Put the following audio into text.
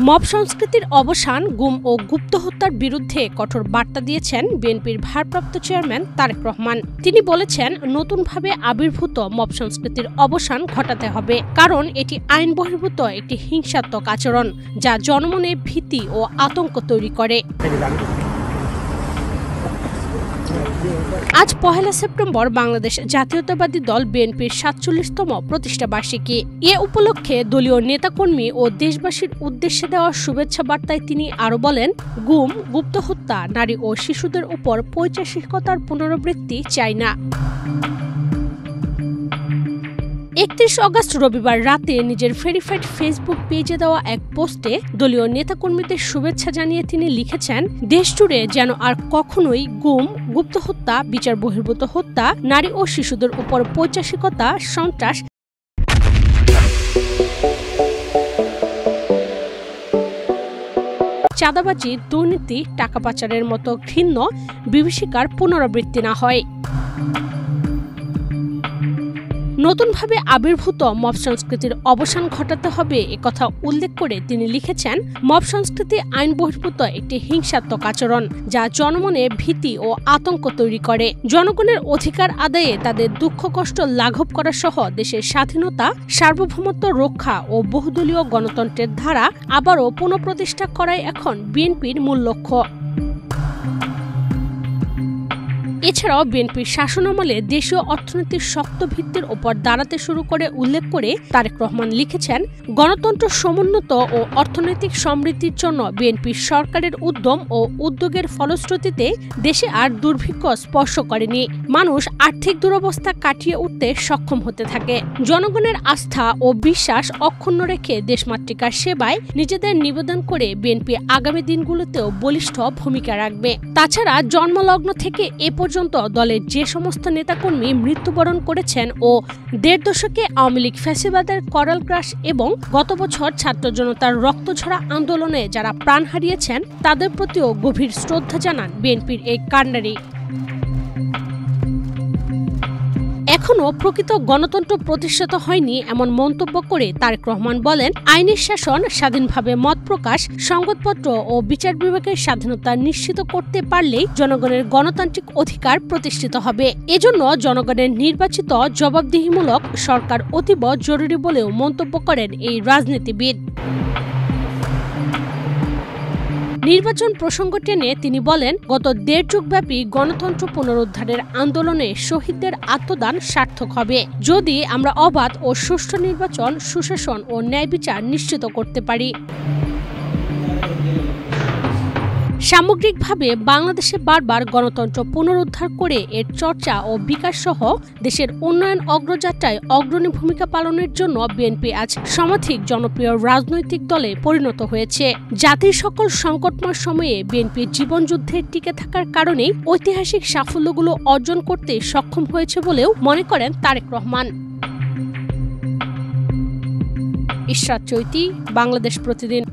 Mob সংস্কৃতির অবসান, গুম ও গুপ্ত হত্যার বিরুদ্ধে কঠোর বার্তা দিয়েছেন বিএনপির ভারপ্রাপ্ত চেয়ারম্যান তারেক রহমান। তিনি বলেছেন, নতুনভাবে আবির্ভূত মব সংস্কৃতির অবসান ঘটাতে হবে, কারণ এটি আইন বহির্ভূত একটি হিংসাত্মক আচরণ যা জনমনে ভীতি ও আতঙ্ক তৈরি করে। আজ 1 সেপ্টেম্বর বাংলাদেশ জাতীয়তাবাদী দল বিএনপির ৪৭তম প্রতিষ্ঠা বার্ষিকী। এ উপলক্ষে দলীয় নেতাকর্মী ও দেশবাসীর উদ্দেশ্যে দেওয়া শুভেচ্ছা বার্তায় তিনি আরও বলেন, গুম, গুপ্ত হত্যা, নারী ও শিশুদের উপর পৈশাচিকতার পুনরাবৃত্তি চাই না। ৩১ আগস্ট রবিবার রাতে নিজের ভেরিফাইড ফেসবুক পেজে দেওয়া এক পোস্টে দলীয় নেতাকর্মীদের শুভেচ্ছা জানিয়ে তিনি লিখেছেন, দেশ জুড়ে যেন আর কখনোই গুম, গুপ্ত হত্যা, বিচার বহির্ভূত হত্যা, নারী ও শিশুদের উপর পৈশাচিকতা, সন্ত্রাস, চাঁদাবাজি, দুর্নীতি, টাকা পাচারের মতো ঘৃণ্য বিভীষিকার পুনরাবৃত্তি না হয়। নতুনভাবে আবির্ভূত মব সংস্কৃতির অবসান ঘটাতে হবে একথা উল্লেখ করে তিনি লিখেছেন, মব সংস্কৃতি আইন বহির্ভূত একটি হিংসাত্মক আচরণ যা জনমনে ভীতি ও আতঙ্ক তৈরি করে। জনগণের অধিকার আদায়ে তাদের দুঃখ কষ্ট লাঘব করা সহ দেশের স্বাধীনতা, সার্বভৌমত্ব রক্ষা ও বহুদলীয় গণতন্ত্রের ধারা আবারও পুনঃপ্রতিষ্ঠা করাই এখন বিএনপির মূল লক্ষ্য। এছাড়াও বিএনপির শাসনামলে দেশীয় অর্থনীতির শক্ত ভিত্তির ওপর দাঁড়াতে শুরু করে উল্লেখ করে তারেক রহমান লিখেছেন, গণতন্ত্র সমুন্নত ও অর্থনৈতিক সমৃদ্ধির জন্য বিএনপির সরকারের উদ্যম ও উদ্যোগের ফলশ্রুতিতে দেশে আর দুর্ভিক্ষ স্পর্শ করেনি। মানুষ আর্থিক দুরবস্থা কাটিয়ে উঠতে সক্ষম হতে থাকে। জনগণের আস্থা ও বিশ্বাস অক্ষুণ্ণ রেখে দেশমাতৃকার সেবায় নিজেদের নিবেদন করে বিএনপি আগামী দিনগুলোতেও বলিষ্ঠ ভূমিকা রাখবে। তাছাড়া জন্মলগ্ন থেকে এ পর্যন্ত দলের যে সমস্ত নেতাকর্মী মৃত্যুবরণ করেছেন ও ১.৫ দশকে আওয়ামী লীগ ফ্যাসিবাদের করাল গ্রাস এবং গত বছর ছাত্র জনতার রক্তঝরা আন্দোলনে যারা প্রাণ হারিয়েছেন তাদের প্রতিও গভীর শ্রদ্ধা জানান বিএনপির এই কাণ্ডারি। এখনো প্রকৃত গণতন্ত্র প্রতিষ্ঠিত হয়নি এমন মন্তব্য করে তারেক রহমান বলেন, আইনের শাসন, স্বাধীনভাবে মত প্রকাশ, সংবাদপত্র ও বিচার বিভাগের স্বাধীনতা নিশ্চিত করতে পারলেই জনগণের গণতান্ত্রিক অধিকার প্রতিষ্ঠিত হবে। এজন্য জনগণের নির্বাচিত জবাবদিহিমূলক সরকার অতীব জরুরি বলেও মন্তব্য করেন এই রাজনীতিবিদ। নির্বাচন প্রসঙ্গ টেনে তিনি বলেন, গত ১.৫ যুগব্যাপী গণতন্ত্র পুনরুদ্ধারের আন্দোলনে শহীদদের আত্মদান সার্থক হবে যদি আমরা অবাধ ও সুষ্ঠু নির্বাচন, সুশাসন ও ন্যায় বিচার নিশ্চিত করতে পারি। সামগ্রিকভাবে বাংলাদেশে বারবার গণতন্ত্র পুনরুদ্ধার করে এর চর্চা ও বিকাশ সহ দেশের উন্নয়ন অগ্রযাত্রায় অগ্রণী ভূমিকা পালনের জন্য বিএনপি আজ সমাধিক জনপ্রিয় রাজনৈতিক দলে পরিণত হয়েছে। জাতির সকল সংকটময় সময়ে বিএনপির জীবনযুদ্ধে টিকে থাকার কারণেই ঐতিহাসিক সাফল্যগুলো অর্জন করতে সক্ষম হয়েছে বলেও মনে করেন তারেক রহমান। ইশরাত চৈতি, বাংলাদেশ প্রতিদিন।